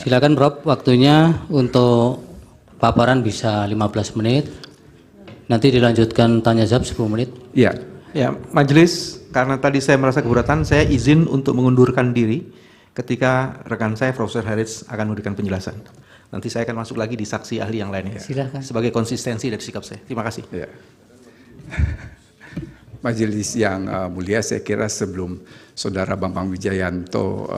Silakan Prof, waktunya untuk paparan bisa 15 menit. Nanti dilanjutkan tanya jawab 10 menit. Ya, majelis, karena tadi saya merasa keberatan, saya izin untuk mengundurkan diri ketika rekan saya Profesor Harits akan memberikan penjelasan. Nanti saya akan masuk lagi di saksi ahli yang lainnya. Silakan. Sebagai konsistensi dari sikap saya. Terima kasih. Ya. Majelis yang mulia, saya kira sebelum Saudara Bambang Wijayanto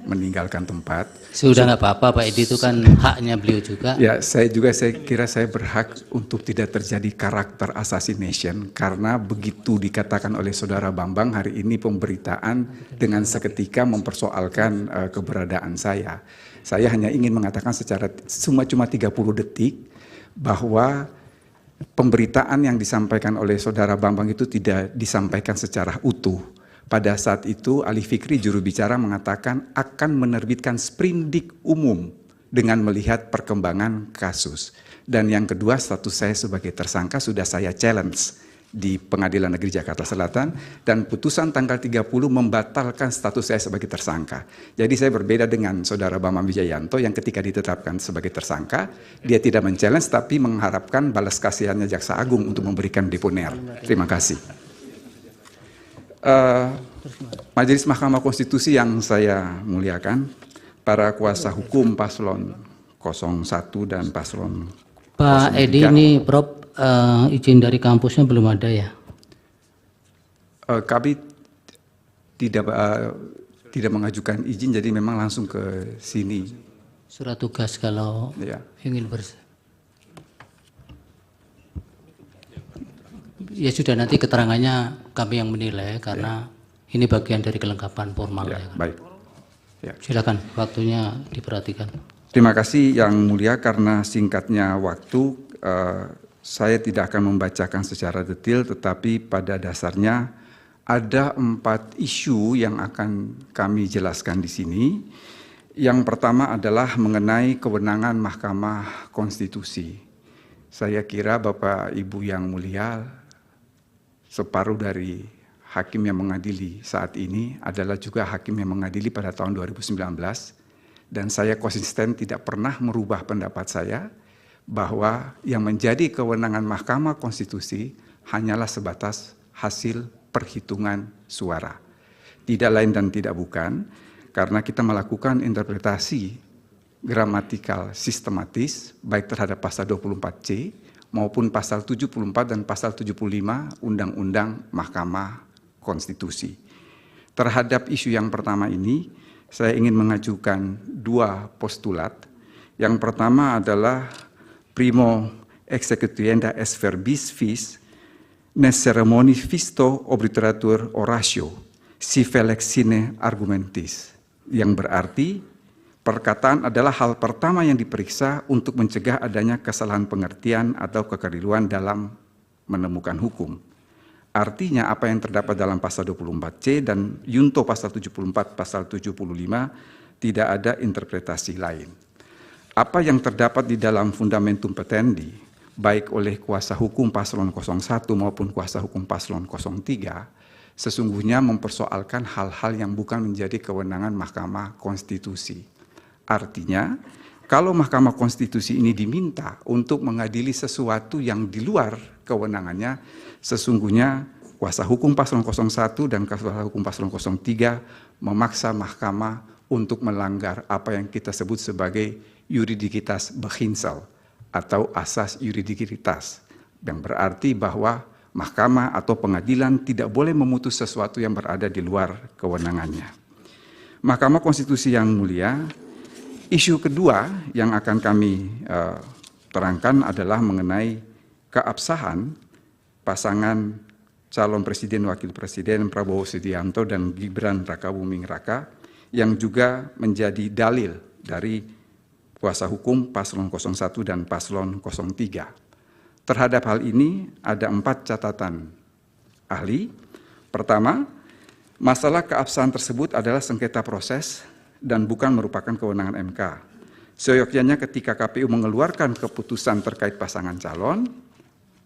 meninggalkan tempat. Sudah nggak apa-apa Pak Edi, itu kan haknya beliau juga. Ya, saya kira saya berhak untuk tidak terjadi karakter assassination karena begitu dikatakan oleh Saudara Bambang hari ini pemberitaan dengan seketika mempersoalkan keberadaan saya. Saya hanya ingin mengatakan secara cuma 30 detik bahwa pemberitaan yang disampaikan oleh Saudara Bambang itu tidak disampaikan secara utuh. Pada saat itu Ali Fikri juru bicara mengatakan akan menerbitkan sprindik umum dengan melihat perkembangan kasus. Dan yang kedua, status saya sebagai tersangka sudah saya challenge di Pengadilan Negeri Jakarta Selatan dan putusan tanggal 30 membatalkan status saya sebagai tersangka. Jadi saya berbeda dengan Saudara Bambang Wijayanto yang ketika ditetapkan sebagai tersangka, dia tidak men-challenge tapi mengharapkan balas kasihannya Jaksa Agung untuk memberikan deponer. Terima kasih. Majelis Mahkamah Konstitusi yang saya muliakan, para kuasa hukum paslon 01 dan paslon 03. Pak Edi, ini Prof, izin dari kampusnya belum ada ya? Kami tidak mengajukan izin, jadi memang langsung ke sini. Surat tugas kalau Ya. ingin ya sudah, nanti keterangannya kami yang menilai karena ini bagian dari kelengkapan formal. Ya, ya kan? baik. Ya. Silakan, waktunya diperhatikan. Terima kasih Yang Mulia, karena singkatnya waktu, saya tidak akan membacakan secara detail, tetapi pada dasarnya ada 4 isu yang akan kami jelaskan di sini. Yang pertama adalah mengenai kewenangan Mahkamah Konstitusi. Saya kira Bapak Ibu yang mulia, separuh dari hakim yang mengadili saat ini adalah juga hakim yang mengadili pada tahun 2019, dan saya konsisten tidak pernah merubah pendapat saya bahwa yang menjadi kewenangan Mahkamah Konstitusi hanyalah sebatas hasil perhitungan suara. Tidak lain dan tidak bukan, karena kita melakukan interpretasi gramatikal sistematis baik terhadap pasal 24C maupun pasal 74 dan pasal 75 Undang-Undang Mahkamah Konstitusi. Terhadap isu yang pertama ini, saya ingin mengajukan 2 postulat. Yang pertama adalah primo execuenda est verbis vis nes ceremoni visto obituratur oratio si felix sine argumentis, yang berarti perkataan adalah hal pertama yang diperiksa untuk mencegah adanya kesalahan pengertian atau kekeliruan dalam menemukan hukum. Artinya apa yang terdapat dalam pasal 24C dan Yunto pasal 74, pasal 75 tidak ada interpretasi lain. Apa yang terdapat di dalam fundamentum petendi, baik oleh kuasa hukum paslon 01 maupun kuasa hukum paslon 03, sesungguhnya mempersoalkan hal-hal yang bukan menjadi kewenangan Mahkamah Konstitusi. Artinya, kalau Mahkamah Konstitusi ini diminta untuk mengadili sesuatu yang di luar kewenangannya, sesungguhnya kuasa hukum paslon 01 dan kuasa hukum paslon 03 memaksa Mahkamah untuk melanggar apa yang kita sebut sebagai juridikitas beginsel atau asas juridikitas, yang berarti bahwa Mahkamah atau pengadilan tidak boleh memutus sesuatu yang berada di luar kewenangannya. Mahkamah Konstitusi yang mulia, isu kedua yang akan kami terangkan adalah mengenai keabsahan pasangan calon presiden wakil presiden Prabowo Subianto dan Gibran Rakabuming Raka yang juga menjadi dalil dari kuasa hukum paslon 01 dan paslon 03. Terhadap hal ini ada 4 catatan ahli. Pertama, masalah keabsahan tersebut adalah sengketa proses dan bukan merupakan kewenangan MK. Seyogyanya ketika KPU mengeluarkan keputusan terkait pasangan calon,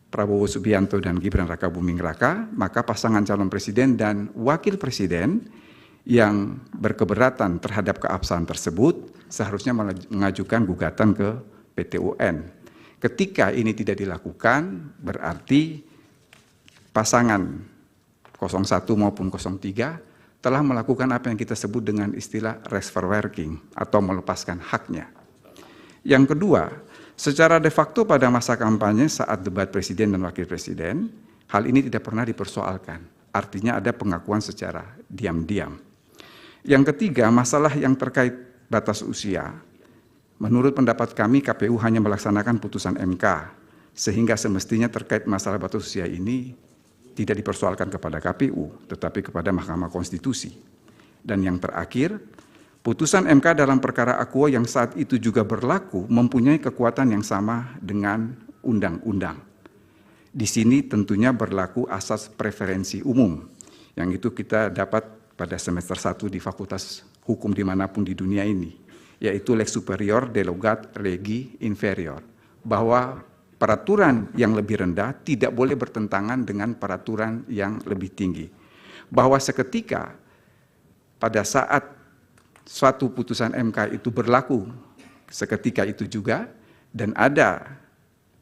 Prabowo Subianto dan Gibran Rakabuming Raka, maka pasangan calon presiden dan wakil presiden yang berkeberatan terhadap keabsahan tersebut seharusnya mengajukan gugatan ke PT UN. Ketika ini tidak dilakukan, berarti pasangan 01 maupun 03 telah melakukan apa yang kita sebut dengan istilah reverse-working atau melepaskan haknya. Yang kedua, secara de facto pada masa kampanye saat debat presiden dan wakil presiden, hal ini tidak pernah dipersoalkan. Artinya ada pengakuan secara diam-diam. Yang ketiga, masalah yang terkait batas usia. Menurut pendapat kami, KPU hanya melaksanakan putusan MK, sehingga semestinya terkait masalah batas usia ini tidak dipersoalkan kepada KPU, tetapi kepada Mahkamah Konstitusi. Dan yang terakhir, putusan MK dalam perkara Aquo yang saat itu juga berlaku mempunyai kekuatan yang sama dengan undang-undang. Di sini tentunya berlaku asas preferensi umum, yang itu kita dapat pada semester 1 di Fakultas Hukum dimanapun di dunia ini, yaitu lex superior derogat legi inferior, bahwa peraturan yang lebih rendah tidak boleh bertentangan dengan peraturan yang lebih tinggi. Bahwa seketika pada saat suatu putusan MK itu berlaku seketika itu juga, dan ada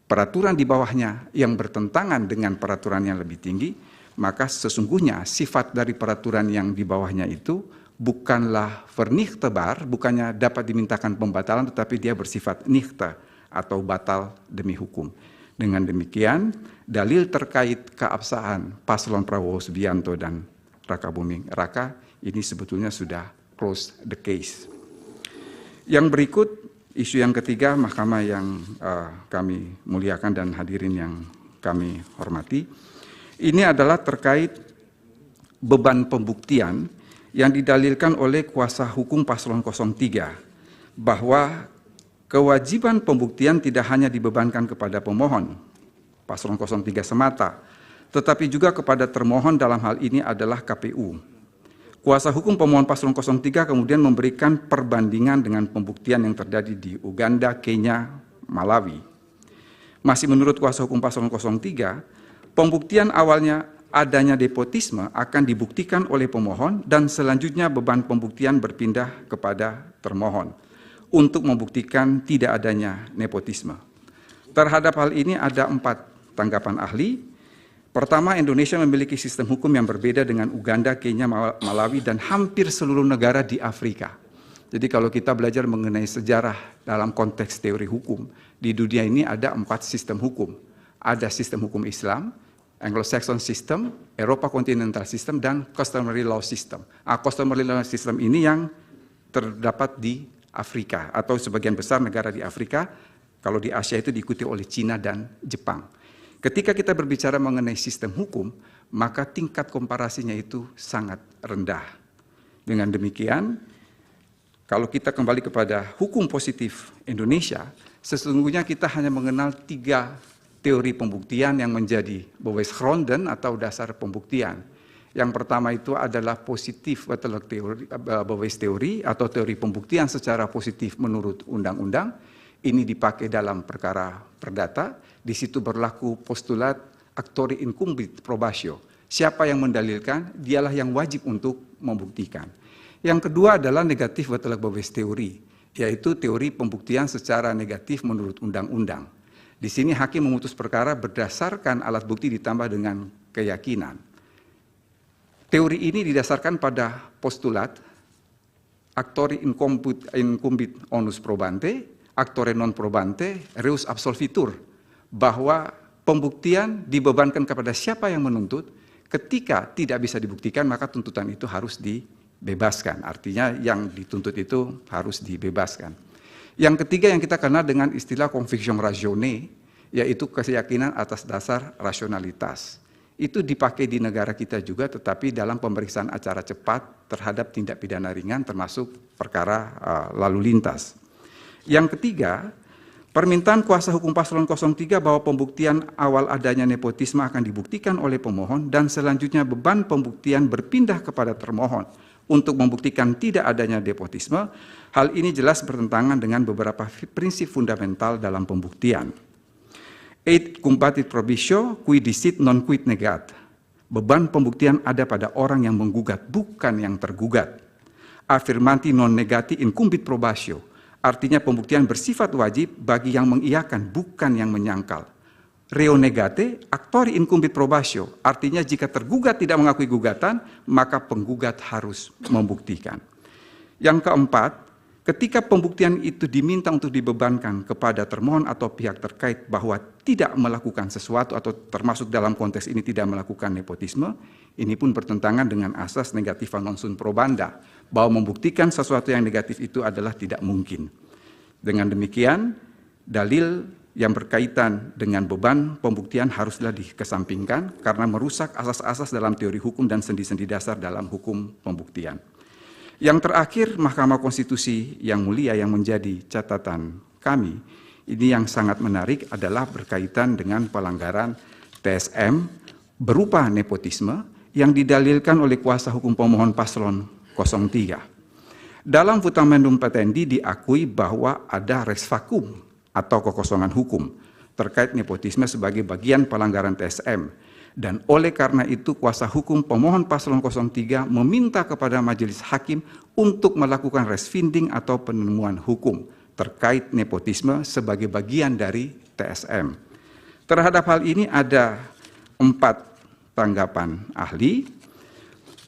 peraturan di bawahnya yang bertentangan dengan peraturan yang lebih tinggi, maka sesungguhnya sifat dari peraturan yang di bawahnya itu bukanlah vernichtebar, bukannya dapat dimintakan pembatalan, tetapi dia bersifat nichte atau batal demi hukum. Dengan demikian, dalil terkait keabsahan paslon Prabowo Subianto dan Raka Buming Raka ini sebetulnya sudah close the case. Yang berikut, isu yang ketiga, Mahkamah yang kami muliakan dan hadirin yang kami hormati, ini adalah terkait beban pembuktian yang didalilkan oleh kuasa hukum paslon 03, bahwa kewajiban pembuktian tidak hanya dibebankan kepada pemohon, paslon 03 semata, tetapi juga kepada termohon dalam hal ini adalah KPU. Kuasa hukum pemohon paslon 03 kemudian memberikan perbandingan dengan pembuktian yang terjadi di Uganda, Kenya, Malawi. Masih menurut kuasa hukum paslon 03, pembuktian awalnya adanya nepotisme akan dibuktikan oleh pemohon dan selanjutnya beban pembuktian berpindah kepada termohon untuk membuktikan tidak adanya nepotisme. Terhadap hal ini ada 4 tanggapan ahli. Pertama, Indonesia memiliki sistem hukum yang berbeda dengan Uganda, Kenya, Malawi, dan hampir seluruh negara di Afrika. Jadi kalau kita belajar mengenai sejarah dalam konteks teori hukum, di dunia ini ada 4 sistem hukum. Ada sistem hukum Islam, Anglo-Saxon System, Eropa Continental System, dan Customary Law System. Customary Law System ini yang terdapat di Afrika, atau sebagian besar negara di Afrika. Kalau di Asia itu diikuti oleh Cina dan Jepang. Ketika kita berbicara mengenai sistem hukum, maka tingkat komparasinya itu sangat rendah. Dengan demikian, kalau kita kembali kepada hukum positif Indonesia, sesungguhnya kita hanya mengenal 3 teori pembuktian yang menjadi bewijsgronden atau dasar pembuktian. Yang pertama itu adalah positif bewijsteorie atau teori pembuktian secara positif menurut undang-undang. Ini dipakai dalam perkara perdata. Di situ berlaku postulat actori incumbit probatio. Siapa yang mendalilkan, dialah yang wajib untuk membuktikan. Yang kedua adalah negatif bewijsteorie, yaitu teori pembuktian secara negatif menurut undang-undang. Di sini hakim memutus perkara berdasarkan alat bukti ditambah dengan keyakinan. Teori ini didasarkan pada postulat actori incumbit onus probante, actore non probante, reus absolvitur, bahwa pembuktian dibebankan kepada siapa yang menuntut. Ketika tidak bisa dibuktikan, maka tuntutan itu harus dibebaskan. Artinya yang dituntut itu harus dibebaskan. Yang ketiga yang kita kenal dengan istilah conviction ratione, yaitu keyakinan atas dasar rasionalitas. Itu dipakai di negara kita juga, tetapi dalam pemeriksaan acara cepat terhadap tindak pidana ringan termasuk perkara lalu lintas. Yang ketiga, permintaan kuasa hukum paslon 03 bahwa pembuktian awal adanya nepotisme akan dibuktikan oleh pemohon dan selanjutnya beban pembuktian berpindah kepada termohon untuk membuktikan tidak adanya nepotisme. Hal ini jelas bertentangan dengan beberapa prinsip fundamental dalam pembuktian. Et combatit probitio qui dicit non quid negat. Beban pembuktian ada pada orang yang menggugat, bukan yang tergugat. Affirmanti non negati incumbit probatio. Artinya pembuktian bersifat wajib bagi yang mengiyakan, bukan yang menyangkal. Reo negate, actori incumbit probatio. Artinya jika tergugat tidak mengakui gugatan, maka penggugat harus membuktikan. Yang keempat, ketika pembuktian itu diminta untuk dibebankan kepada termohon atau pihak terkait bahwa tidak melakukan sesuatu atau termasuk dalam konteks ini tidak melakukan nepotisme, ini pun bertentangan dengan asas negativa non sunt probanda, bahwa membuktikan sesuatu yang negatif itu adalah tidak mungkin. Dengan demikian, dalil yang berkaitan dengan beban pembuktian haruslah dikesampingkan karena merusak asas-asas dalam teori hukum dan sendi-sendi dasar dalam hukum pembuktian. Yang terakhir, Mahkamah Konstitusi yang mulia yang menjadi catatan kami, ini yang sangat menarik adalah berkaitan dengan pelanggaran TSM berupa nepotisme yang didalilkan oleh kuasa hukum pemohon paslon 03. Dalam Fundamentum Petendi diakui bahwa ada res vacuum atau kekosongan hukum terkait nepotisme sebagai bagian pelanggaran TSM. Dan oleh karena itu kuasa hukum pemohon paslon 03 meminta kepada majelis hakim untuk melakukan resfinding atau penemuan hukum terkait nepotisme sebagai bagian dari TSM. Terhadap hal ini ada 4 tanggapan ahli.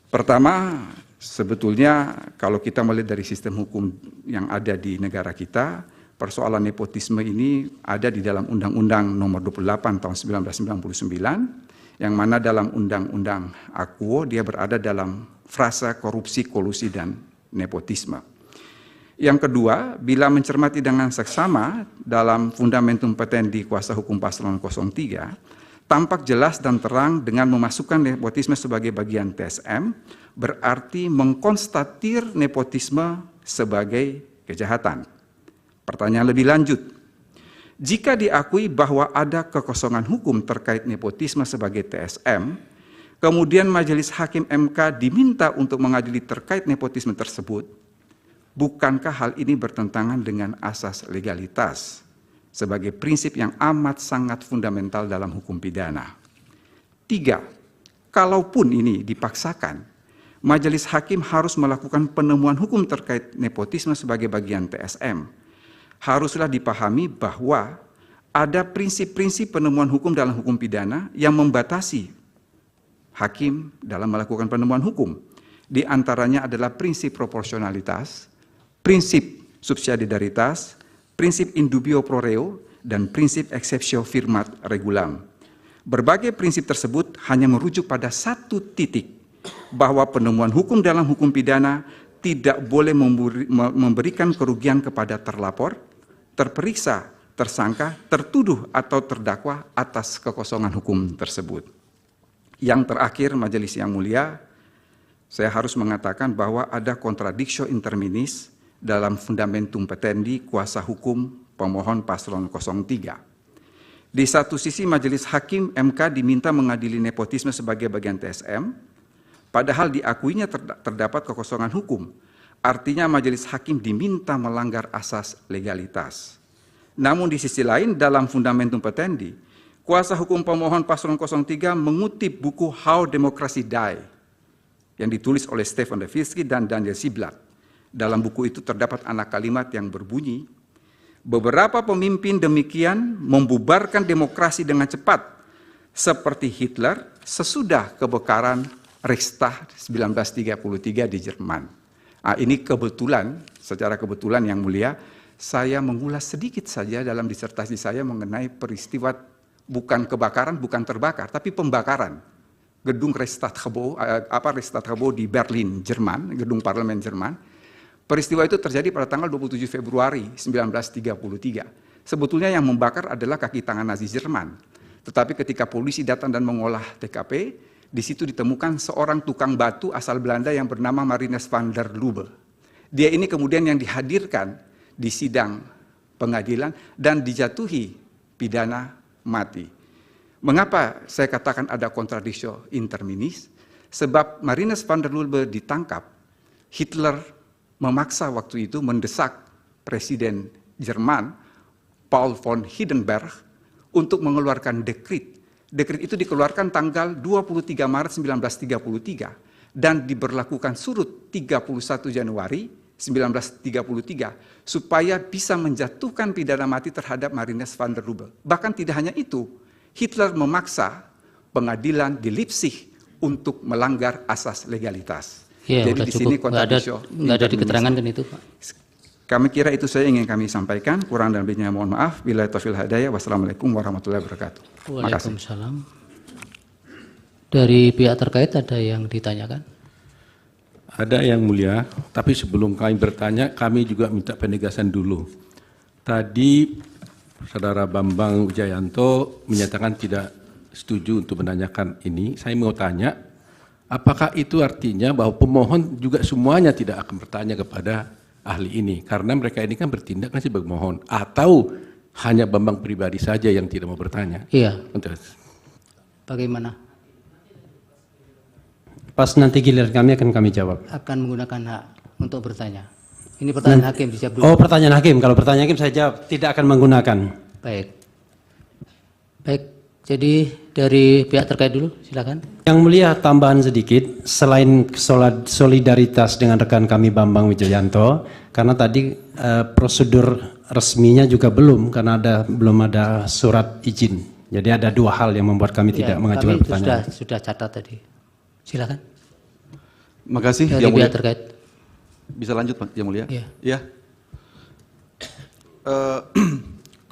Pertama, sebetulnya kalau kita melihat dari sistem hukum yang ada di negara kita, persoalan nepotisme ini ada di dalam Undang-Undang Nomor 28 Tahun 1999, yang mana dalam Undang-Undang Akuo dia berada dalam frasa korupsi, kolusi, dan nepotisme. Yang kedua, bila mencermati dengan seksama dalam Fundamentum Petendi kuasa hukum paslon 03, tampak jelas dan terang dengan memasukkan nepotisme sebagai bagian TSM, berarti mengkonstatir nepotisme sebagai kejahatan. Pertanyaan lebih lanjut, jika diakui bahwa ada kekosongan hukum terkait nepotisme sebagai TSM, kemudian Majelis Hakim MK diminta untuk mengadili terkait nepotisme tersebut, bukankah hal ini bertentangan dengan asas legalitas sebagai prinsip yang amat sangat fundamental dalam hukum pidana? 3. Kalaupun ini dipaksakan, Majelis Hakim harus melakukan penemuan hukum terkait nepotisme sebagai bagian TSM. Haruslah dipahami bahwa ada prinsip-prinsip penemuan hukum dalam hukum pidana yang membatasi hakim dalam melakukan penemuan hukum. Di antaranya adalah prinsip proporsionalitas, prinsip subsidiaritas, prinsip in dubio pro reo, dan prinsip exceptio firmat regulam. Berbagai prinsip tersebut hanya merujuk pada satu titik, bahwa penemuan hukum dalam hukum pidana tidak boleh memberikan kerugian kepada terlapor, terperiksa, tersangka, tertuduh, atau terdakwa atas kekosongan hukum tersebut. Yang terakhir, Majelis yang mulia, saya harus mengatakan bahwa ada contradictio interminis dalam Fundamentum Petendi kuasa hukum pemohon paslon 03. Di satu sisi Majelis Hakim MK diminta mengadili nepotisme sebagai bagian TSM, padahal diakuinya terdapat kekosongan hukum. Artinya Majelis Hakim diminta melanggar asas legalitas. Namun di sisi lain dalam Fundamentum Petendi, kuasa hukum pemohon paslon 03 mengutip buku How Democracy Die yang ditulis oleh Stefan Levitsky dan Daniel Ziblatt. Dalam buku itu terdapat anak kalimat yang berbunyi, beberapa pemimpin demikian membubarkan demokrasi dengan cepat, seperti Hitler sesudah kebakaran Reichstag 1933 di Jerman. Ini kebetulan, secara kebetulan yang mulia, saya mengulas sedikit saja dalam disertasi saya mengenai peristiwa bukan kebakaran, bukan terbakar, tapi pembakaran gedung Reichstag-Gebouw di Berlin, Jerman, gedung parlemen Jerman. Peristiwa itu terjadi pada tanggal 27 Februari 1933. Sebetulnya yang membakar adalah kaki tangan Nazi Jerman. Tetapi ketika polisi datang dan mengolah TKP, di situ ditemukan seorang tukang batu asal Belanda yang bernama Marinus van der Lubbe. Dia ini kemudian yang dihadirkan di sidang pengadilan dan dijatuhi pidana mati. Mengapa saya katakan ada contradictio interminis? Sebab Marinus van der Lubbe ditangkap, Hitler memaksa waktu itu mendesak Presiden Jerman Paul von Hindenburg untuk mengeluarkan dekret. Dekret itu dikeluarkan tanggal 23 Maret 1933 dan diberlakukan surut 31 Januari 1933 supaya bisa menjatuhkan pidana mati terhadap Marinus van der Lubbe. Bahkan tidak hanya itu, Hitler memaksa pengadilan di Leipzig untuk melanggar asas legalitas. Ya, jadi di sini nggak ada di keterangan kan itu, Pak. Kami kira itu saya ingin kami sampaikan, kurang dan lebihnya mohon maaf. Billahi taufiq wal hidayah. Wassalamualaikum warahmatullahi wabarakatuh. Waalaikumsalam. Dari pihak terkait ada yang ditanyakan? Ada yang mulia, tapi sebelum kami bertanya, kami juga minta penegasan dulu. Tadi Saudara Bambang Wijayanto menyatakan tidak setuju untuk menanyakan ini. Saya mau tanya, apakah itu artinya bahwa pemohon juga semuanya tidak akan bertanya kepada ahli ini? Karena mereka ini kan bertindak kan sebagai pemohon. Atau hanya Bambang pribadi saja yang tidak mau bertanya? Iya. Untuk Bagaimana? Pas nanti giliran kami akan kami jawab. Akan menggunakan hak untuk bertanya. Ini pertanyaan hakim, dijawab dulu. Oh, pertanyaan hakim. Kalau pertanyaan hakim saya jawab tidak akan menggunakan. Baik. Baik, jadi dari pihak terkait dulu, silakan. Yang mulia, tambahan sedikit, selain solidaritas dengan rekan kami Bambang Wijayanto, karena tadi prosedur resminya juga belum, karena belum ada surat izin. Jadi ada dua hal yang membuat kami tidak mengajukan kami pertanyaan. Sudah catat tadi. Silakan. Makasih Dari Yang Mulia. pihak terkait. Bisa lanjut Pak Yang Mulia? Iya. Ya.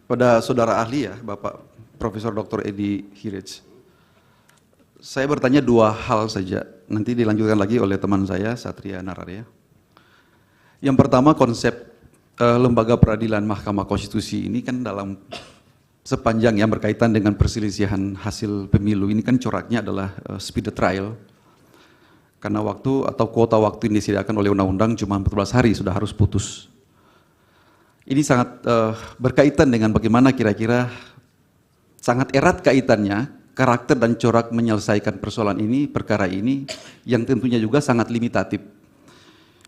Pada saudara ahli ya, Bapak Profesor Dr. Edi Hirij. Saya bertanya dua hal saja, nanti dilanjutkan lagi oleh teman saya, Satria Nararya. Yang pertama, konsep lembaga peradilan Mahkamah Konstitusi ini kan dalam sepanjang yang berkaitan dengan perselisihan hasil pemilu, ini kan coraknya adalah speed trial. Karena waktu atau kuota waktu yang disediakan oleh undang-undang cuma 14 hari sudah harus putus. Ini sangat berkaitan dengan bagaimana kira-kira sangat erat kaitannya karakter dan corak menyelesaikan persoalan ini, perkara ini, yang tentunya juga sangat limitatif.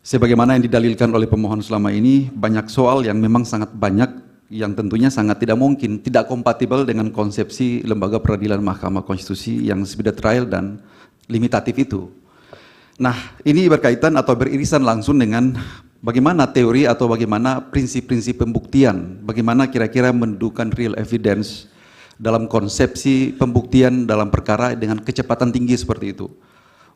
Sebagaimana yang didalilkan oleh pemohon selama ini, banyak soal yang memang sangat banyak, yang tentunya sangat tidak mungkin, tidak kompatibel dengan konsepsi lembaga peradilan Mahkamah Konstitusi yang speed trial dan limitatif itu. Nah, ini berkaitan atau beririsan langsung dengan bagaimana teori atau bagaimana prinsip-prinsip pembuktian, bagaimana kira-kira mendudukan real evidence dalam konsepsi pembuktian dalam perkara dengan kecepatan tinggi seperti itu.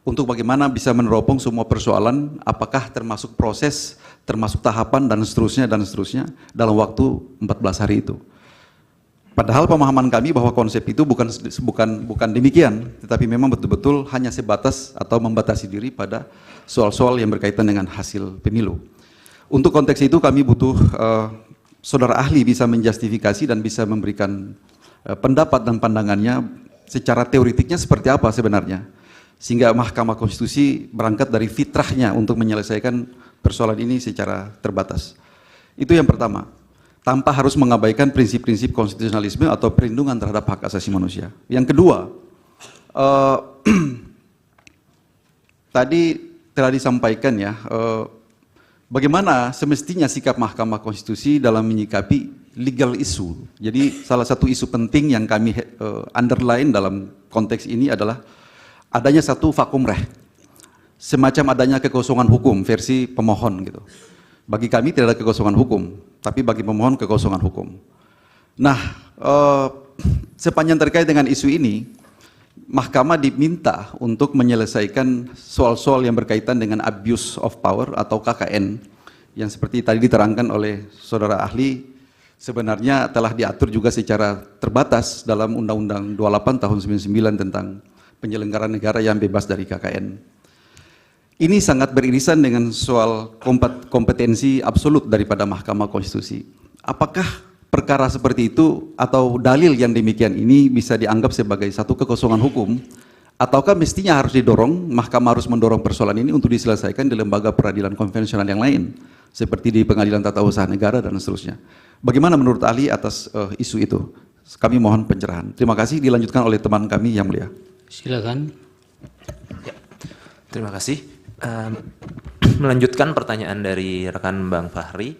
Untuk bagaimana bisa meneropong semua persoalan, apakah termasuk proses, termasuk tahapan dan seterusnya dalam waktu 14 hari itu. Padahal pemahaman kami bahwa konsep itu bukan demikian, tetapi memang betul-betul hanya sebatas atau membatasi diri pada soal-soal yang berkaitan dengan hasil pemilu. Untuk konteks itu kami butuh saudara ahli bisa menjustifikasi dan bisa memberikan pendapat dan pandangannya secara teoritiknya seperti apa sebenarnya, sehingga Mahkamah Konstitusi berangkat dari fitrahnya untuk menyelesaikan persoalan ini secara terbatas. Itu yang pertama, tanpa harus mengabaikan prinsip-prinsip konstitusionalisme atau perlindungan terhadap hak asasi manusia. Yang kedua, tadi telah disampaikan ya, bagaimana semestinya sikap Mahkamah Konstitusi dalam menyikapi legal issue. Jadi salah satu isu penting yang kami underline dalam konteks ini adalah adanya satu vakum reh, semacam adanya kekosongan hukum versi pemohon gitu. Bagi kami tidak ada kekosongan hukum, tapi bagi pemohon kekosongan hukum. Nah, sepanjang terkait dengan isu ini, Mahkamah diminta untuk menyelesaikan soal-soal yang berkaitan dengan abuse of power atau KKN, yang seperti tadi diterangkan oleh saudara ahli, sebenarnya telah diatur juga secara terbatas dalam Undang-Undang 28 tahun 99 tentang penyelenggaraan negara yang bebas dari KKN. Ini sangat beririsan dengan soal kompetensi absolut daripada Mahkamah Konstitusi. Apakah perkara seperti itu atau dalil yang demikian ini bisa dianggap sebagai satu kekosongan hukum, ataukah mestinya harus didorong, Mahkamah harus mendorong persoalan ini untuk diselesaikan di lembaga peradilan konvensional yang lain, seperti di Pengadilan Tata Usaha Negara dan seterusnya. Bagaimana menurut ahli atas isu itu? Kami mohon pencerahan. Terima kasih, dilanjutkan oleh teman kami yang mulia. Silakan. Ya, terima kasih. Melanjutkan pertanyaan dari rekan Bang Fahri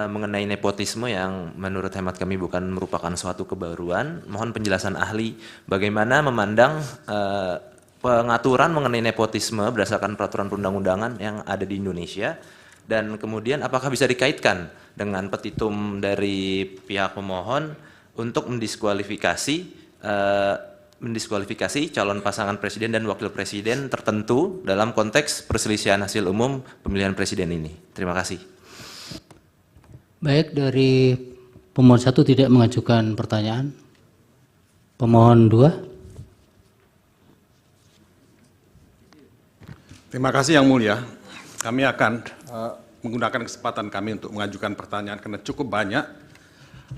mengenai nepotisme yang menurut hemat kami bukan merupakan suatu kebaruan. Mohon penjelasan ahli bagaimana memandang pengaturan mengenai nepotisme berdasarkan peraturan perundang-undangan yang ada di Indonesia Dan kemudian apakah bisa dikaitkan dengan petitum dari pihak pemohon untuk mendiskualifikasi calon pasangan presiden dan wakil presiden tertentu dalam konteks perselisihan hasil umum pemilihan presiden ini? Terima kasih. Baik, dari pemohon 1 tidak mengajukan pertanyaan. Pemohon 2. Terima kasih Yang Mulia. Kami akan menggunakan kesempatan kami untuk mengajukan pertanyaan karena cukup banyak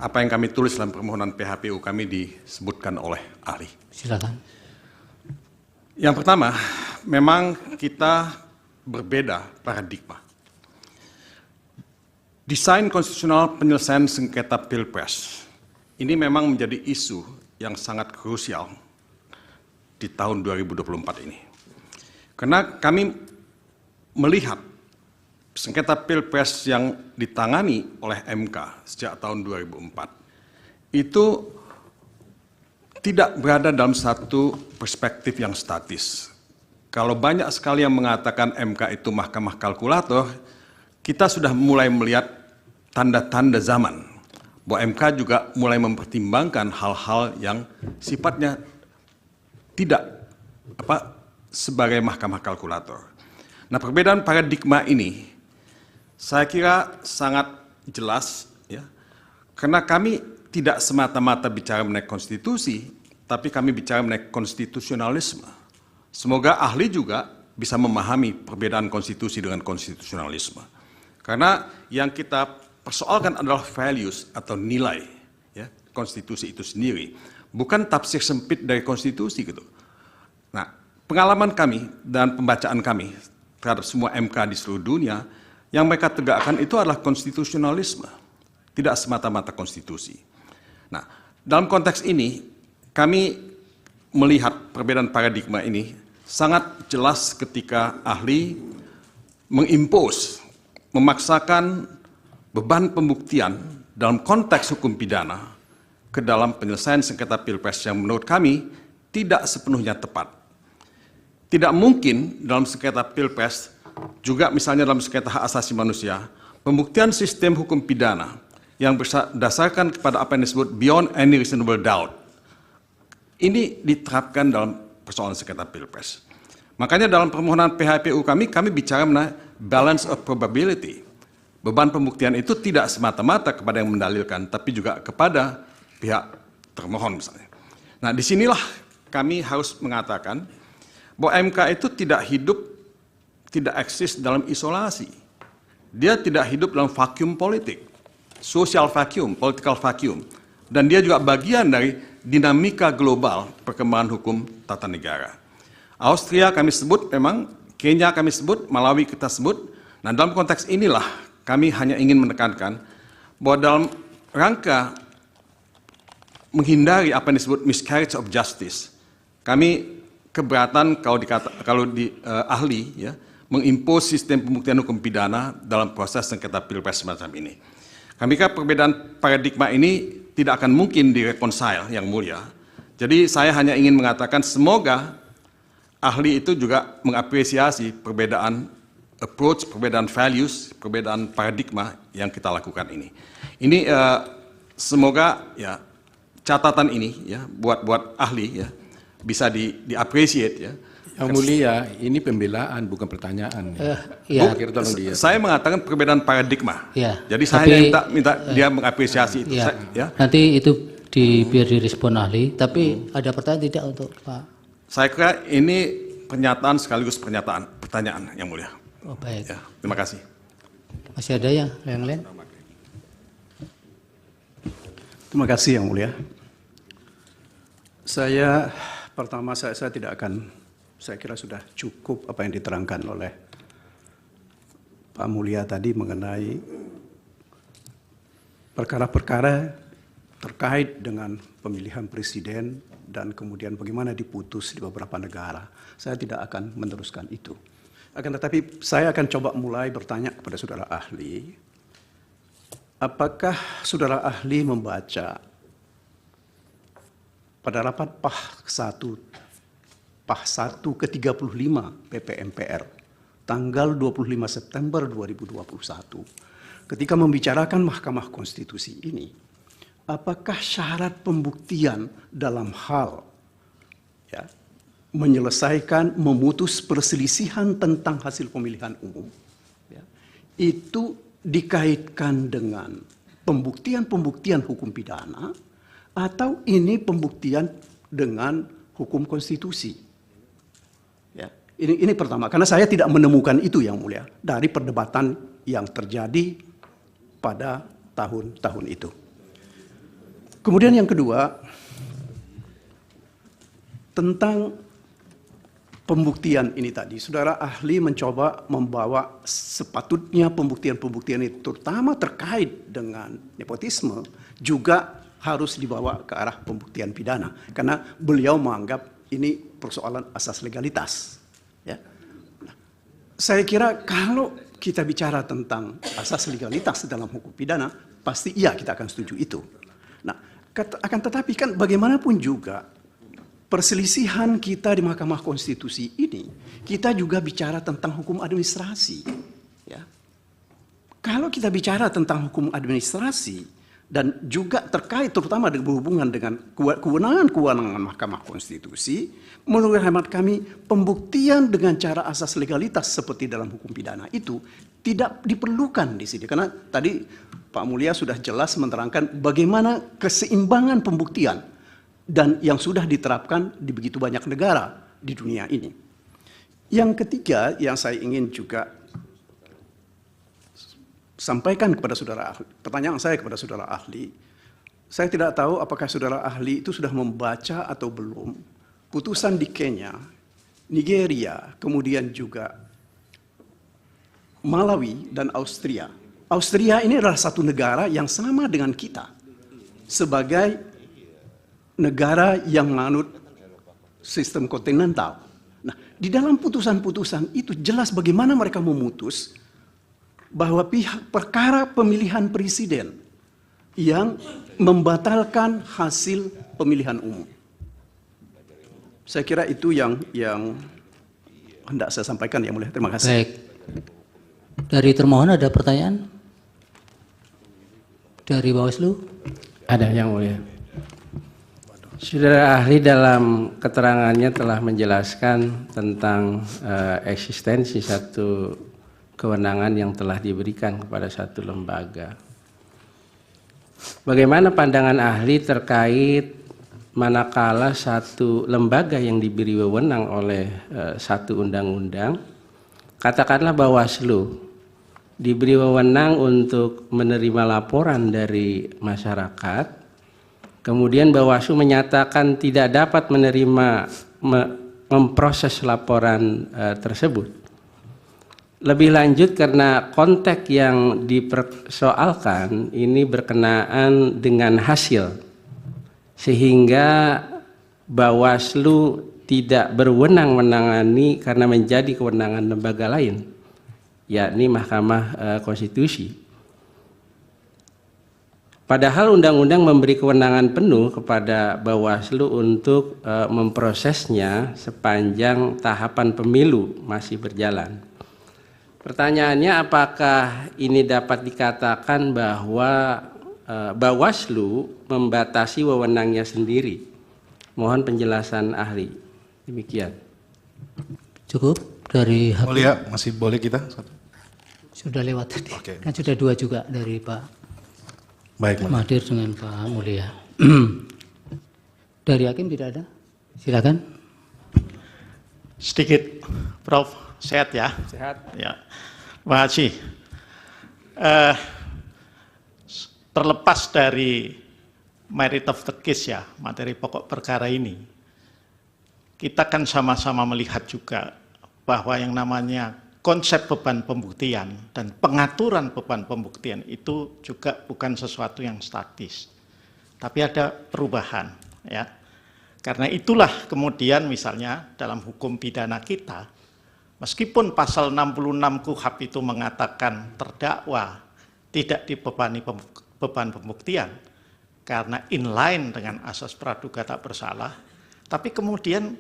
apa yang kami tulis dalam permohonan PHPU kami disebutkan oleh ahli. Silakan. Yang pertama, memang kita berbeda paradigma. Desain konstitusional penyelesaian sengketa Pilpres ini memang menjadi isu yang sangat krusial di tahun 2024 ini. Karena kami melihat sengketa Pilpres yang ditangani oleh MK sejak tahun 2004 itu tidak berada dalam satu perspektif yang statis. Kalau banyak sekali yang mengatakan MK itu mahkamah kalkulator, kita sudah mulai melihat tanda-tanda zaman bahwa MK juga mulai mempertimbangkan hal-hal yang sifatnya tidak sebagai mahkamah kalkulator. Nah, perbedaan paradigma ini saya kira sangat jelas ya. Karena kami tidak semata-mata bicara mengenai konstitusi, tapi kami bicara mengenai konstitusionalisme. Semoga ahli juga bisa memahami perbedaan konstitusi dengan konstitusionalisme. Karena yang kita persoalkan adalah values atau nilai ya, konstitusi itu sendiri, bukan tafsir sempit dari konstitusi gitu. Nah, pengalaman kami dan pembacaan kami terhadap semua MK di seluruh dunia, yang mereka tegakkan itu adalah konstitusionalisme, tidak semata-mata konstitusi. Nah, dalam konteks ini kami melihat perbedaan paradigma ini sangat jelas ketika ahli mengimpose, memaksakan beban pembuktian dalam konteks hukum pidana ke dalam penyelesaian sengketa Pilpres yang menurut kami tidak sepenuhnya tepat. Tidak mungkin dalam sengketa Pilpres, juga misalnya dalam sengketa hak asasi manusia, pembuktian sistem hukum pidana yang berdasarkan kepada apa yang disebut beyond any reasonable doubt, ini diterapkan dalam persoalan sengketa Pilpres. Makanya dalam permohonan PHPU kami bicara mengenai balance of probability. Beban pembuktian itu tidak semata-mata kepada yang mendalilkan, tapi juga kepada pihak termohon misalnya. Nah, disinilah kami harus mengatakan bahwa MK itu tidak eksis dalam isolasi. Dia tidak hidup dalam vacuum politik, social vacuum, political vacuum. Dan dia juga bagian dari dinamika global perkembangan hukum tata negara. Austria kami sebut memang, Kenya kami sebut, Malawi kita sebut. Nah, dalam konteks inilah kami hanya ingin menekankan bahwa dalam rangka menghindari apa yang disebut miscarriage of justice, kami keberatan kalau ahli ya, mengimpos sistem pembuktian hukum pidana dalam proses sengketa Pilpres semacam ini. Kami kira perbedaan paradigma ini tidak akan mungkin direkonsile, Yang Mulia. Jadi saya hanya ingin mengatakan semoga ahli itu juga mengapresiasi perbedaan approach, perbedaan values, perbedaan paradigma yang kita lakukan ini. Ini semoga ya catatan ini ya buat ahli ya bisa diapresiasi ya. Yang Mulia, ini pembelaan bukan pertanyaan. Iya. Tolong dia. Saya mengatakan perbedaan paradigma. Ya, Jadi saya minta dia mengapresiasi itu. Ya. Ya. Nanti itu biar direspon ahli, tapi ada pertanyaan tidak untuk Pak? Saya kira ini pernyataan sekaligus pertanyaan Yang Mulia. Oh, baik. Ya, terima kasih. Masih ada yang lain? Terima kasih Yang Mulia. Pertama saya tidak akan, saya kira sudah cukup apa yang diterangkan oleh Pak Mulia tadi mengenai perkara-perkara terkait dengan pemilihan presiden dan kemudian bagaimana diputus di beberapa negara. Saya tidak akan meneruskan itu. Akan tetapi saya akan coba mulai bertanya kepada saudara ahli, apakah saudara ahli membaca pada rapat PAH 1 ke-35 PP MPR tanggal 25 September 2021 ketika membicarakan Mahkamah Konstitusi ini, apakah syarat pembuktian dalam hal ya, menyelesaikan, memutus perselisihan tentang hasil pemilihan umum ya, itu dikaitkan dengan pembuktian-pembuktian hukum pidana atau ini pembuktian dengan hukum konstitusi. Ya, ini pertama, karena saya tidak menemukan itu yang mulia dari perdebatan yang terjadi pada tahun-tahun itu. Kemudian yang kedua, tentang pembuktian ini tadi, saudara ahli mencoba membawa sepatutnya pembuktian-pembuktian itu, terutama terkait dengan nepotisme, juga harus dibawa ke arah pembuktian pidana, karena beliau menganggap ini persoalan asas legalitas. Ya. Nah, saya kira kalau kita bicara tentang asas legalitas dalam hukum pidana, pasti iya kita akan setuju itu. Nah, akan tetapi kan bagaimanapun juga perselisihan kita di Mahkamah Konstitusi ini, kita juga bicara tentang hukum administrasi. Ya. Kalau kita bicara tentang hukum administrasi, dan juga terkait terutama berhubungan dengan kewenangan-kewenangan Mahkamah Konstitusi, menurut hemat kami pembuktian dengan cara asas legalitas seperti dalam hukum pidana itu tidak diperlukan di sini. Karena tadi Pak Mulia sudah jelas menerangkan bagaimana keseimbangan pembuktian dan yang sudah diterapkan di begitu banyak negara di dunia ini. Yang ketiga yang saya ingin juga sampaikan kepada saudara ahli, pertanyaan saya kepada saudara ahli, saya tidak tahu apakah saudara ahli itu sudah membaca atau belum putusan di Kenya, Nigeria, kemudian juga Malawi dan Austria. Austria ini adalah satu negara yang sama dengan kita sebagai negara yang menganut sistem kontinental. Nah, di dalam putusan-putusan itu jelas bagaimana mereka memutus bahwa pihak perkara pemilihan presiden yang membatalkan hasil pemilihan umum. Saya kira itu yang hendak saya sampaikan, Yang Mulia. Terima kasih. Baik. Dari termohon ada pertanyaan? Dari Bawaslu? Ada, Yang Mulia. Saudara ahli dalam keterangannya telah menjelaskan tentang eksistensi satu kewenangan yang telah diberikan kepada satu lembaga. Bagaimana pandangan ahli terkait manakala satu lembaga yang diberi wewenang oleh satu undang-undang, katakanlah Bawaslu, diberi wewenang untuk menerima laporan dari masyarakat, kemudian Bawaslu menyatakan tidak dapat menerima memproses laporan tersebut. Lebih lanjut karena konteks yang dipersoalkan ini berkenaan dengan hasil, sehingga Bawaslu tidak berwenang menangani karena menjadi kewenangan lembaga lain, yakni Mahkamah Konstitusi. Padahal undang-undang memberi kewenangan penuh kepada Bawaslu untuk memprosesnya sepanjang tahapan pemilu masih berjalan. Pertanyaannya, apakah ini dapat dikatakan bahwa Bawaslu membatasi wewenangnya sendiri? Mohon penjelasan ahli. Demikian. Cukup dari Habib. Mulia, masih boleh kita? Sudah lewat tadi. Oke. Kan sudah dua juga dari Pak Baik, Mulia. Mahdir dengan Pak Mulia. Dari Hakim tidak ada? Silakan. Sedikit, Prof. Sehat ya? Sehat. Ya. Terima kasih. Terlepas dari merit of the case ya, materi pokok perkara ini, kita kan sama-sama melihat juga bahwa yang namanya konsep beban pembuktian dan pengaturan beban pembuktian itu juga bukan sesuatu yang statis, tapi ada perubahan ya. Karena itulah kemudian misalnya dalam hukum pidana kita, meskipun pasal 66 KUHP itu mengatakan terdakwa tidak dibebani beban pembuktian karena inline dengan asas praduga tak bersalah, tapi kemudian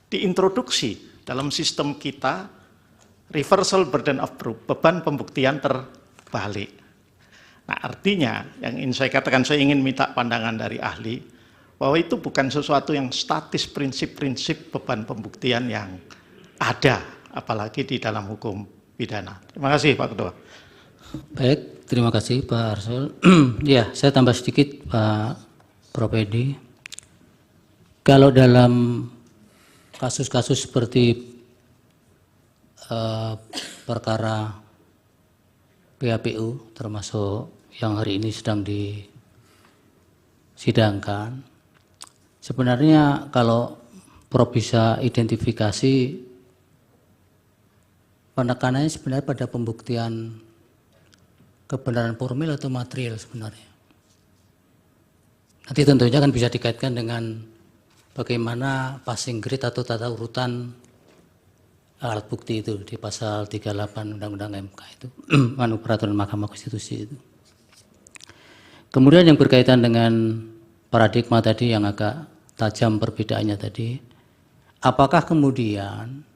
diintroduksi dalam sistem kita reversal burden of proof, beban pembuktian terbalik. Nah, artinya yang ingin saya katakan, saya ingin minta pandangan dari ahli bahwa itu bukan sesuatu yang statis, prinsip-prinsip beban pembuktian yang ada, apalagi di dalam hukum pidana. Terima kasih Pak Ketua. Baik, terima kasih Pak Arsul. Ya, saya tambah sedikit Pak Prof. Edi. Kalau dalam kasus-kasus seperti perkara PHPU, termasuk yang hari ini sedang disidangkan, sebenarnya kalau Prof bisa identifikasi, penekanannya sebenarnya pada pembuktian kebenaran formil atau material sebenarnya. Nanti tentunya akan bisa dikaitkan dengan bagaimana passing grade atau tata urutan alat bukti itu di pasal 38 Undang-Undang MK itu, peraturan Mahkamah Konstitusi itu. Kemudian yang berkaitan dengan paradigma tadi yang agak tajam perbedaannya tadi, apakah kemudian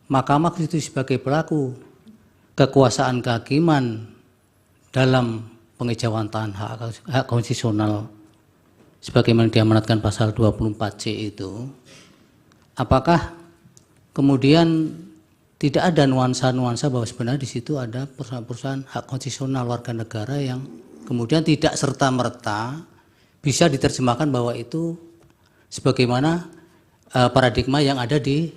Mahkamah Konstitusi sebagai pelaku kekuasaan kehakiman dalam pengejauhan hak konstitusional sebagaimana diamanatkan pasal 24C itu, apakah kemudian tidak ada nuansa-nuansa bahwa sebenarnya di situ ada perusahaan-perusahaan hak konstitusional warga negara yang kemudian tidak serta-merta bisa diterjemahkan bahwa itu sebagaimana paradigma yang ada di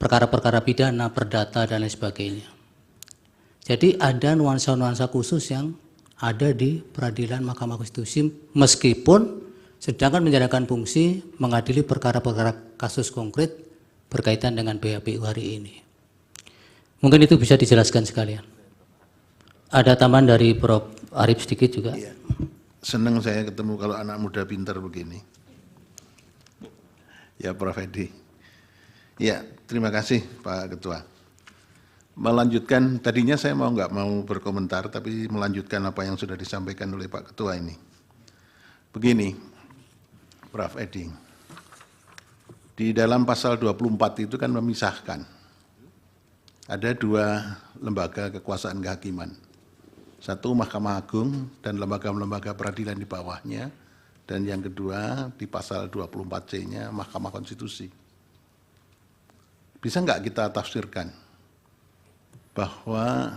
perkara-perkara pidana, perdata, dan lain sebagainya. Jadi ada nuansa-nuansa khusus yang ada di peradilan Mahkamah Konstitusi meskipun sedangkan menjalankan fungsi mengadili perkara-perkara kasus konkret berkaitan dengan PHPU hari ini. Mungkin itu bisa dijelaskan sekalian. Ada tambahan dari Prof. Arif sedikit juga. Iya. Senang saya ketemu kalau anak muda pintar begini. Ya Prof. Edi. Ya, terima kasih Pak Ketua. Melanjutkan, tadinya saya nggak mau berkomentar, tapi melanjutkan apa yang sudah disampaikan oleh Pak Ketua ini. Begini, Prof. Edi. Di dalam pasal 24 itu kan memisahkan. Ada dua lembaga kekuasaan kehakiman. Satu Mahkamah Agung dan lembaga-lembaga peradilan di bawahnya. Dan yang kedua di pasal 24C-nya Mahkamah Konstitusi. Bisa nggak kita tafsirkan bahwa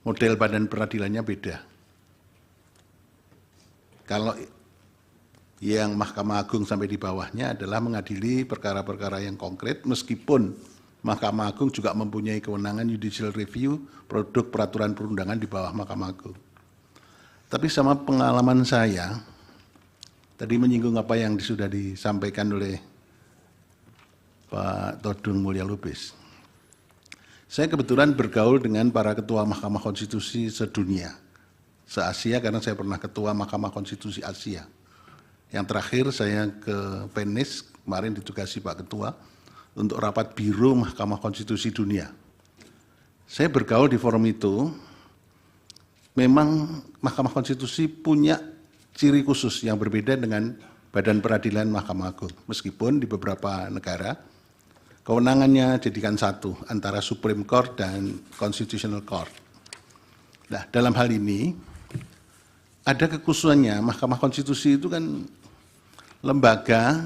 model badan peradilannya beda? Kalau yang Mahkamah Agung sampai di bawahnya adalah mengadili perkara-perkara yang konkret, meskipun Mahkamah Agung juga mempunyai kewenangan judicial review produk peraturan perundangan di bawah Mahkamah Agung. Tapi sama pengalaman saya, tadi menyinggung apa yang sudah disampaikan oleh Pak Todung Mulya Lubis. Saya kebetulan bergaul dengan para ketua Mahkamah Konstitusi sedunia, se-Asia, karena saya pernah ketua Mahkamah Konstitusi Asia. Yang terakhir saya ke PENIS, kemarin ditugasi Pak Ketua, untuk rapat biro Mahkamah Konstitusi Dunia. Saya bergaul di forum itu, memang Mahkamah Konstitusi punya ciri khusus yang berbeda dengan Badan Peradilan Mahkamah Agung. Meskipun di beberapa negara, kewenangannya jadikan satu, antara Supreme Court dan Constitutional Court. Nah, dalam hal ini, ada kekhususannya. Mahkamah Konstitusi itu kan lembaga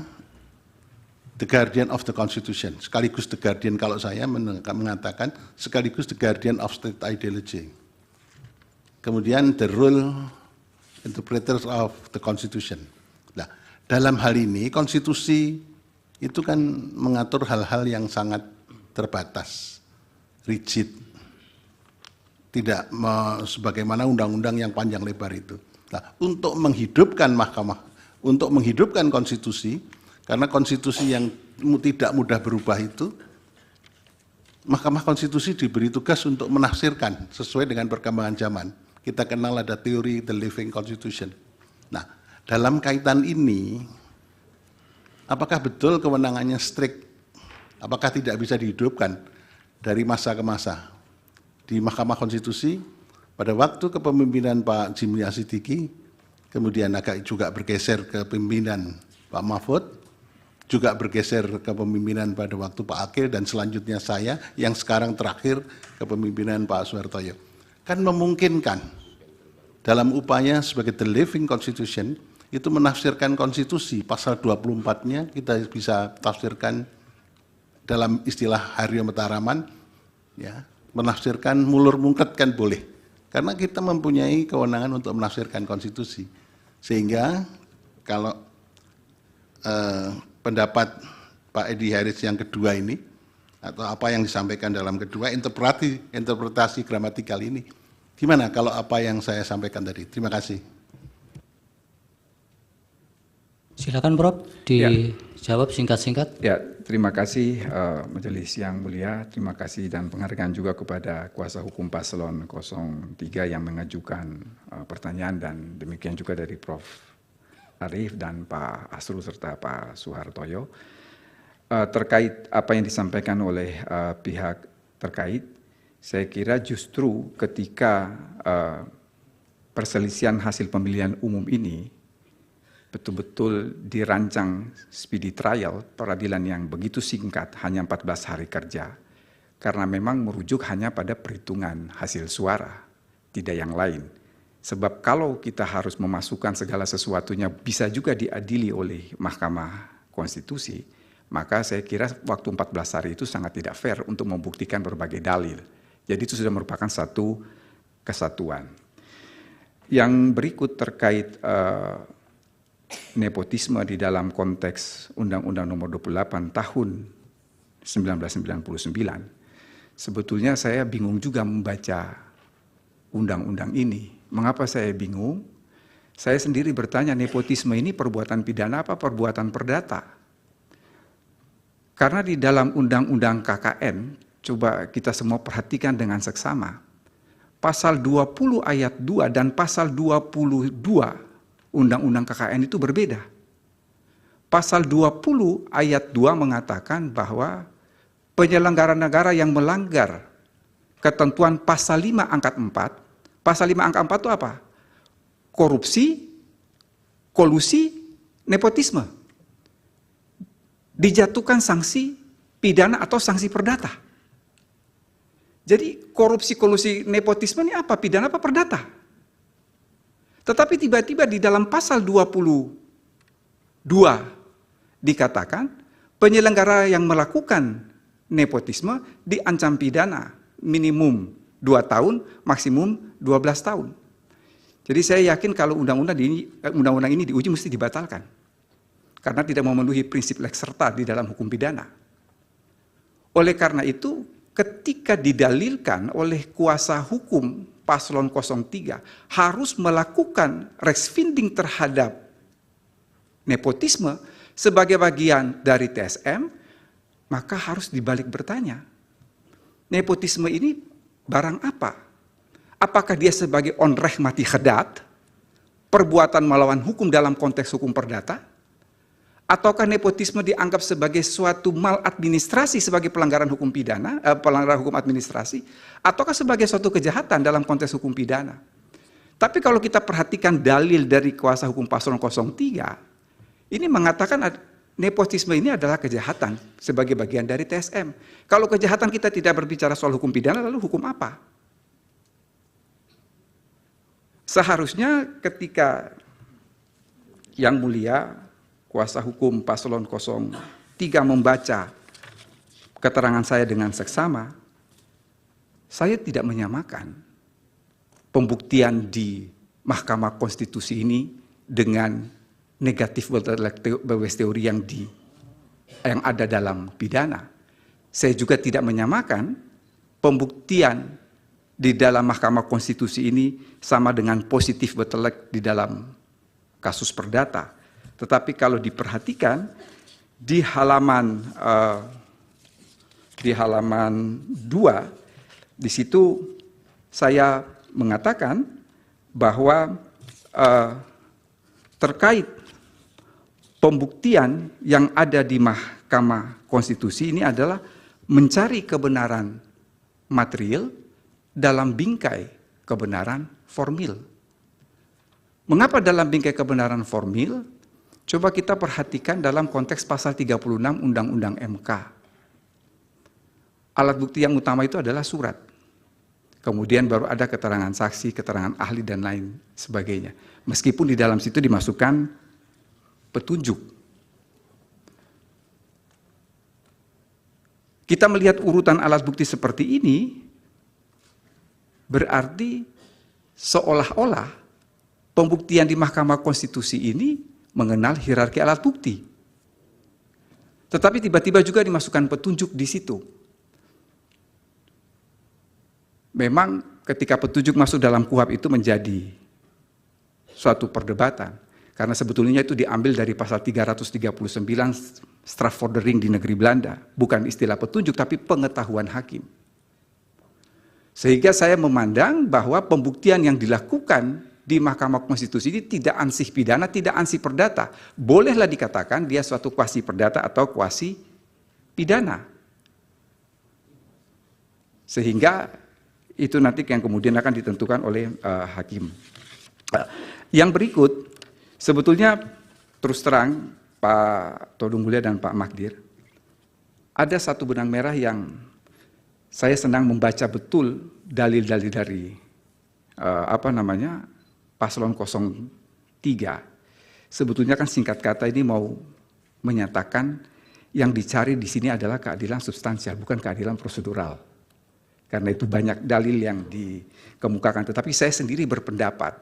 the guardian of the Constitution, sekaligus the guardian, kalau saya mengatakan sekaligus the guardian of state ideology. Kemudian the rule interpreters of the Constitution. Nah, dalam hal ini konstitusi itu kan mengatur hal-hal yang sangat terbatas, rigid, tidak sebagaimana undang-undang yang panjang lebar itu. Nah, untuk menghidupkan mahkamah, untuk menghidupkan konstitusi, karena konstitusi yang tidak mudah berubah itu, Mahkamah Konstitusi diberi tugas untuk menafsirkan sesuai dengan perkembangan zaman. Kita kenal ada teori the living constitution. Nah, dalam kaitan ini, apakah betul kewenangannya strict? Apakah tidak bisa dihidupkan dari masa ke masa? Di Mahkamah Konstitusi, pada waktu kepemimpinan Pak Jimli Asidiki, kemudian agak juga bergeser ke pimpinan Pak Mahfud, juga bergeser ke pemimpinan pada waktu Pak Akil dan selanjutnya saya yang sekarang terakhir kepemimpinan Pak Suhartoyo. Kan memungkinkan dalam upaya sebagai the living constitution itu menafsirkan konstitusi, pasal 24-nya kita bisa tafsirkan dalam istilah Haryo Mataraman, ya, menafsirkan mulur mungket kan boleh. Karena kita mempunyai kewenangan untuk menafsirkan konstitusi. Sehingga kalau pendapat Pak Edi Hiritz yang kedua ini, atau apa yang disampaikan dalam kedua, interpretasi gramatikal ini, gimana kalau apa yang saya sampaikan tadi? Terima kasih. Silakan Prof, dijawab singkat-singkat. Ya, terima kasih Majelis yang mulia, terima kasih dan penghargaan juga kepada kuasa hukum paslon 03 yang mengajukan pertanyaan dan demikian juga dari Prof. Arief dan Pak Asrul serta Pak Suhartoyo. Terkait apa yang disampaikan oleh pihak terkait, saya kira justru ketika perselisihan hasil pemilihan umum ini betul-betul dirancang speedy trial, peradilan yang begitu singkat, hanya 14 hari kerja, karena memang merujuk hanya pada perhitungan hasil suara, tidak yang lain. Sebab kalau kita harus memasukkan segala sesuatunya bisa juga diadili oleh Mahkamah Konstitusi, maka saya kira waktu 14 hari itu sangat tidak fair untuk membuktikan berbagai dalil. Jadi itu sudah merupakan satu kesatuan. Yang berikut terkait nepotisme di dalam konteks Undang-Undang Nomor 28 Tahun 1999, sebetulnya saya bingung juga membaca undang-undang ini. Mengapa saya bingung? Saya sendiri bertanya, nepotisme ini perbuatan pidana apa perbuatan perdata? Karena di dalam Undang-Undang KKN, coba kita semua perhatikan dengan seksama. Pasal 20 ayat 2 dan pasal 22 Undang-Undang KKN itu berbeda. Pasal 20 ayat 2 mengatakan bahwa penyelenggara negara yang melanggar ketentuan pasal 5 angkat 4, pasal 5 angkat 4 itu apa? Korupsi, kolusi, nepotisme. Dijatuhkan sanksi pidana atau sanksi perdata. Jadi korupsi, kolusi, nepotisme ini apa? Pidana apa perdata? Tetapi tiba-tiba di dalam pasal 22 dikatakan penyelenggara yang melakukan nepotisme diancam pidana minimum 2 tahun, maksimum 12 tahun. Jadi saya yakin kalau undang-undang ini diuji mesti dibatalkan. Karena tidak memenuhi prinsip lex serta di dalam hukum pidana. Oleh karena itu, ketika didalilkan oleh kuasa hukum paslon 03 harus melakukan resfinding terhadap nepotisme sebagai bagian dari TSM, maka harus dibalik bertanya, nepotisme ini barang apa? Apakah dia sebagai onreh mati khadat, perbuatan melawan hukum dalam konteks hukum perdata, ataukah nepotisme dianggap sebagai suatu maladministrasi sebagai pelanggaran hukum pidana, pelanggaran hukum administrasi, ataukah sebagai suatu kejahatan dalam konteks hukum pidana? Tapi kalau kita perhatikan dalil dari kuasa hukum paslon 03, ini mengatakan nepotisme ini adalah kejahatan sebagai bagian dari TSM. Kalau kejahatan kita tidak berbicara soal hukum pidana, lalu hukum apa? Seharusnya ketika yang mulia kuasa hukum paslon 03 membaca keterangan saya dengan seksama, saya tidak menyamakan pembuktian di Mahkamah Konstitusi ini dengan negatif berbes teori yang ada dalam pidana. Saya juga tidak menyamakan pembuktian di dalam Mahkamah Konstitusi ini sama dengan positif betelek di dalam kasus perdata. Tetapi kalau diperhatikan di halaman 2, di situ saya mengatakan bahwa terkait pembuktian yang ada di Mahkamah Konstitusi ini adalah mencari kebenaran material dalam bingkai kebenaran formil. Mengapa dalam bingkai kebenaran formil? Coba kita perhatikan dalam konteks pasal 36 Undang-Undang MK. Alat bukti yang utama itu adalah surat. Kemudian baru ada keterangan saksi, keterangan ahli, dan lain sebagainya. Meskipun di dalam situ dimasukkan petunjuk. Kita melihat urutan alat bukti seperti ini, berarti seolah-olah pembuktian di Mahkamah Konstitusi ini mengenal hierarki alat bukti. Tetapi tiba-tiba juga dimasukkan petunjuk di situ. Memang ketika petunjuk masuk dalam KUHP itu menjadi suatu perdebatan. Karena sebetulnya itu diambil dari pasal 339 strafvordering di negeri Belanda. Bukan istilah petunjuk, tapi pengetahuan hakim. Sehingga saya memandang bahwa pembuktian yang dilakukan di Mahkamah Konstitusi ini tidak ansih pidana, tidak ansih perdata. Bolehlah dikatakan dia suatu kuasi perdata atau kuasi pidana. Sehingga itu nanti yang kemudian akan ditentukan oleh hakim. Yang berikut, sebetulnya terus terang Pak Todung Mulya dan Pak Magdir, ada satu benang merah yang saya senang membaca betul dalil-dalil dari Paslon 03. Sebetulnya kan singkat kata ini mau menyatakan yang dicari di sini adalah keadilan substansial, bukan keadilan prosedural. Karena itu banyak dalil yang dikemukakan. Tetapi saya sendiri berpendapat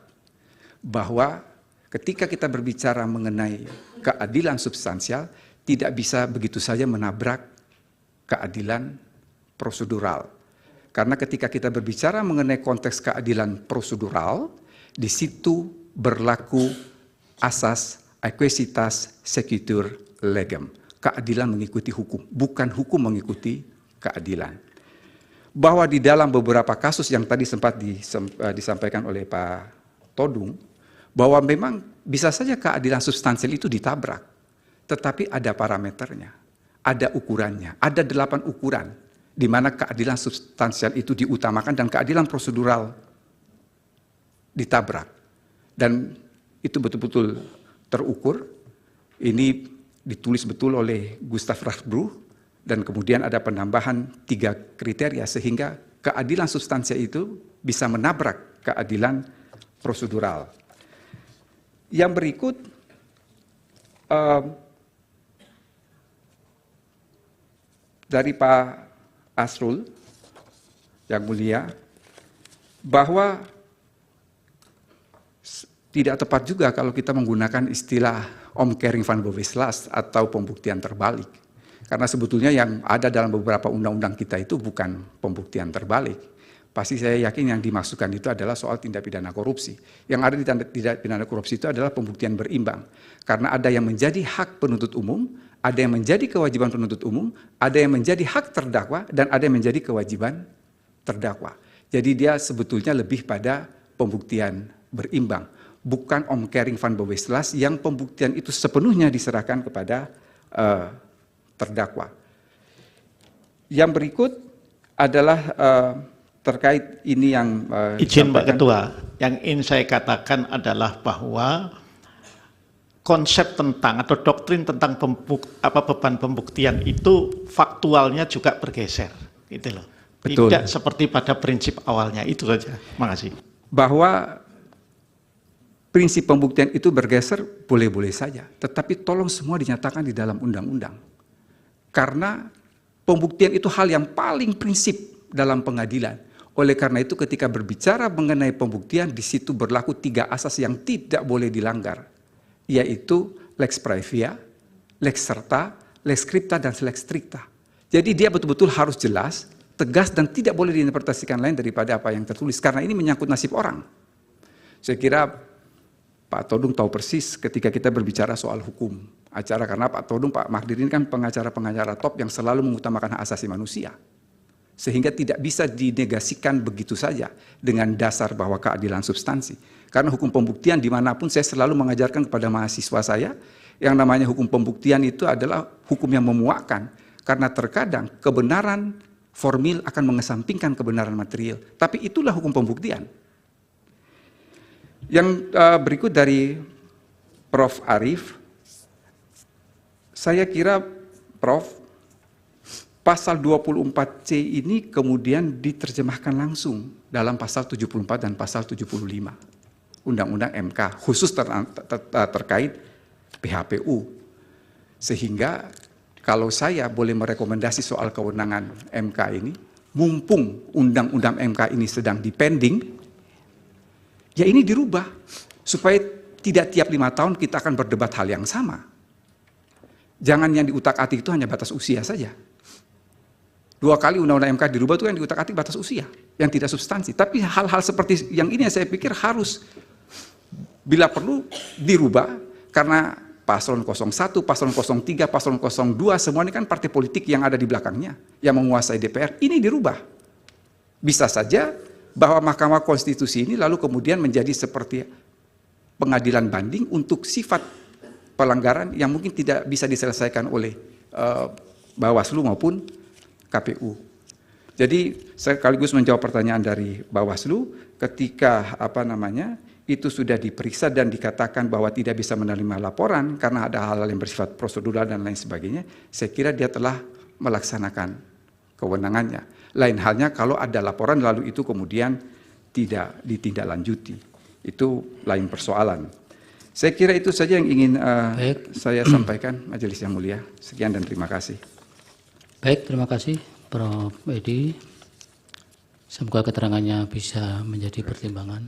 bahwa ketika kita berbicara mengenai keadilan substansial, tidak bisa begitu saja menabrak keadilan prosedural. Karena ketika kita berbicara mengenai konteks keadilan prosedural, di situ berlaku asas equisitas sequitur legem. Keadilan mengikuti hukum, bukan hukum mengikuti keadilan. Bahwa di dalam beberapa kasus yang tadi sempat disampaikan oleh Pak Todung, bahwa memang bisa saja keadilan substansial itu ditabrak, tetapi ada parameternya, ada ukurannya, ada 8 ukuran, di mana keadilan substansial itu diutamakan dan keadilan prosedural ditabrak. Dan itu betul-betul terukur. Ini ditulis betul oleh Gustav Rasbruch, dan kemudian ada penambahan 3 kriteria sehingga keadilan substansial itu bisa menabrak keadilan prosedural. Yang berikut, dari Pak Asrul yang mulia, bahwa tidak tepat juga kalau kita menggunakan istilah omkering van Boveslas atau pembuktian terbalik. Karena sebetulnya yang ada dalam beberapa undang-undang kita itu bukan pembuktian terbalik. Pasti saya yakin yang dimasukkan itu adalah soal tindak pidana korupsi. Yang ada di tindak pidana korupsi itu adalah pembuktian berimbang. Karena ada yang menjadi hak penuntut umum, ada yang menjadi kewajiban penuntut umum, ada yang menjadi hak terdakwa, dan ada yang menjadi kewajiban terdakwa. Jadi dia sebetulnya lebih pada pembuktian berimbang. Bukan omkering van Boveslas yang pembuktian itu sepenuhnya diserahkan kepada terdakwa. Yang berikut adalah terkait ini yang izin Pak Ketua, yang ingin saya katakan adalah bahwa konsep tentang atau doktrin tentang beban pembuktian itu faktualnya juga bergeser, gitu loh. Betul. Tidak seperti pada prinsip awalnya, itu saja. Makasih. Bahwa prinsip pembuktian itu bergeser boleh-boleh saja, tetapi tolong semua dinyatakan di dalam undang-undang. Karena pembuktian itu hal yang paling prinsip dalam pengadilan. Oleh karena itu ketika berbicara mengenai pembuktian, di situ berlaku 3 asas yang tidak boleh dilanggar, yaitu lex praevia, lex serta, lex scripta, dan lex stricta. Jadi dia betul-betul harus jelas, tegas, dan tidak boleh diinterpretasikan lain daripada apa yang tertulis, karena ini menyangkut nasib orang. Saya kira Pak Todung tahu persis ketika kita berbicara soal hukum acara, karena Pak Todung, Pak Magdir ini kan pengacara-pengacara top yang selalu mengutamakan hak asasi manusia. Sehingga tidak bisa dinegasikan begitu saja dengan dasar bahwa keadilan substansi. Karena hukum pembuktian dimanapun saya selalu mengajarkan kepada mahasiswa saya, yang namanya hukum pembuktian itu adalah hukum yang memuakkan. Karena terkadang kebenaran formil akan mengesampingkan kebenaran material. Tapi itulah hukum pembuktian. Yang berikut dari Prof. Arief, saya kira Prof, pasal 24C ini kemudian diterjemahkan langsung dalam pasal 74 dan pasal 75 Undang-Undang MK, khusus terkait PHPU. Sehingga kalau saya boleh merekomendasi soal kewenangan MK ini, mumpung Undang-Undang MK ini sedang dipending, ya ini dirubah, supaya tidak tiap 5 tahun kita akan berdebat hal yang sama. Jangan yang diutak-atik itu hanya batas usia saja. 2 kali Undang-Undang MK dirubah itu yang diutak-atik batas usia, yang tidak substansi. Tapi hal-hal seperti yang ini saya pikir harus, bila perlu, dirubah, karena paslon 01, paslon 03, paslon 02, semua ini kan partai politik yang ada di belakangnya, yang menguasai DPR, ini dirubah. Bisa saja bahwa Mahkamah Konstitusi ini lalu kemudian menjadi seperti pengadilan banding untuk sifat pelanggaran yang mungkin tidak bisa diselesaikan oleh Bawaslu maupun KPU. Jadi sekaligus menjawab pertanyaan dari Bawaslu, ketika itu sudah diperiksa dan dikatakan bahwa tidak bisa menerima laporan karena ada hal-hal yang bersifat prosedural dan lain sebagainya, saya kira dia telah melaksanakan kewenangannya. Lain halnya kalau ada laporan lalu itu kemudian tidak ditindaklanjuti. Itu lain persoalan. Saya kira itu saja yang ingin saya sampaikan, Majelis yang Mulia. Sekian dan terima kasih. Baik, terima kasih Prof. Edi. Semoga keterangannya bisa menjadi pertimbangan.